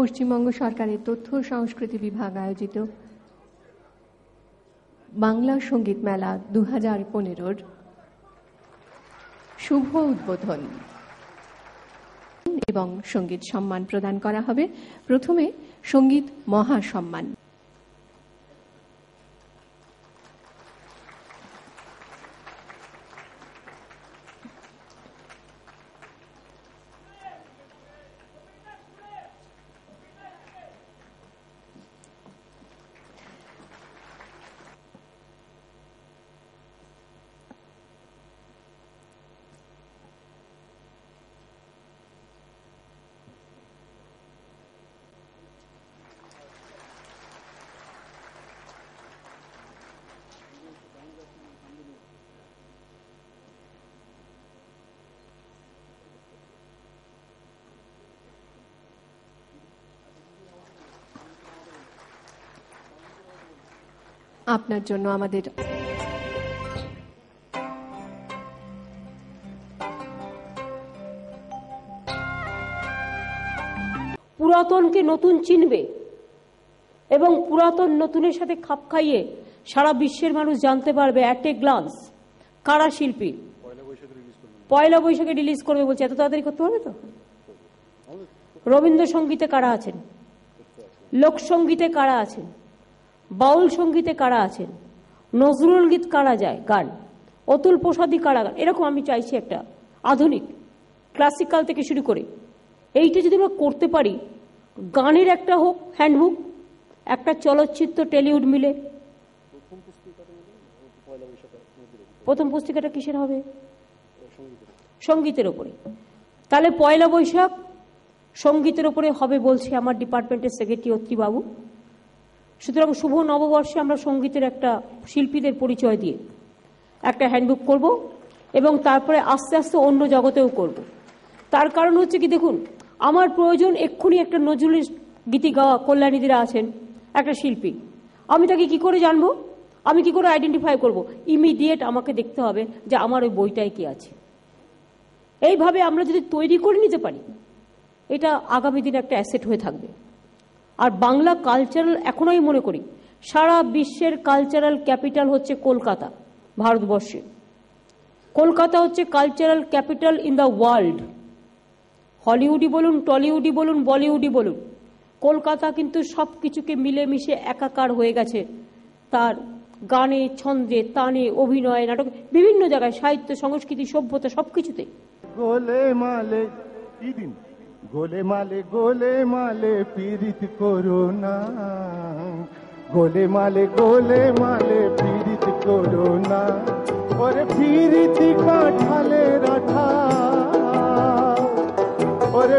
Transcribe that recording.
পশ্চিমবঙ্গ সরকারের তথ্য ও সংস্কৃতি বিভাগ আয়োজিত বাংলা সঙ্গীত মেলা 2015-র শুভ উদ্বোধন এবং সঙ্গীত সম্মান প্রদান করা হবে। প্রথমে সঙ্গীত মহাসম্মান। আপনার জন্য আমাদের পুরাতনকে নতুন চিনবে এবং পুরাতন নতুনের সাথে খাপ খাইয়ে সারা বিশ্বের মানুষ জানতে পারবে অ্যাট এ গ্লান্স কারা শিল্পী। পয়লা বৈশাখে রিলিজ করবে বলছে, এত তাড়াতাড়ি করতে পারবে তো? রবীন্দ্রসঙ্গীতে কারা আছেন, লোকসঙ্গীতে কারা আছেন, বাউল সঙ্গীতে কারা আছেন, নজরুল গীত কারা যায় গান, অতুল প্রসাদী কারা গান, এরকম আমি চাইছি একটা আধুনিক ক্লাসিক্যাল থেকে শুরু করে এইটা যদি আমরা করতে পারি, গানের একটা হোক হ্যান্ডবুক, একটা চলচ্চিত্র টেলিউড মিলে। প্রথম পুস্তিকাটা কিসের হবে? সঙ্গীতের ওপরে। তাহলে পয়লা বৈশাখ সঙ্গীতের ওপরে হবে বলছে আমার ডিপার্টমেন্টের সেক্রেটারি অত্রিবাবু। সুতরাং শুভ নববর্ষে আমরা সঙ্গীতের একটা শিল্পীদের পরিচয় দিয়ে একটা হ্যান্ডবুক করব এবং তারপরে আস্তে আস্তে অন্য জগতেও করব। তার কারণ হচ্ছে কি, দেখুন আমার প্রয়োজন এক্ষুনি একটা নজরুলের গীতি গাওয়া কল্যাণীদিরা আছেন একটা শিল্পী, আমি তাকে কি করে জানবো, আমি কি করে আইডেন্টিফাই করব? ইমিডিয়েট আমাকে দেখতে হবে যে আমার ওই বইটায় কি আছে। এইভাবে আমরা যদি তৈরি করে নিতে পারি, এটা আগামী দিনে একটা অ্যাসেট হয়ে থাকবে। আর বাংলা কালচারাল, এখনো আমি মনে করি সারা বিশ্বের কালচারাল ক্যাপিটাল হচ্ছে কলকাতা। ভারতবর্ষে কলকাতা হচ্ছে cultural capital in the world. হলিউডই বলুন, টলিউডই বলুন, বলিউডই বলুন, কলকাতা কিন্তু সব কিছুকে মিলেমিশে একাকার হয়ে গেছে। তার গানে, ছন্দে, তানে, অভিনয়, নাটক, বিভিন্ন জায়গায়, সাহিত্য, সংস্কৃতি, সভ্যতা, সবকিছুতে। গোলে মালে পীড়িত করো না, গোলে মালে পীড়িত করো না, ওরে পীড়িত কাঠালে রাঠা, ওরে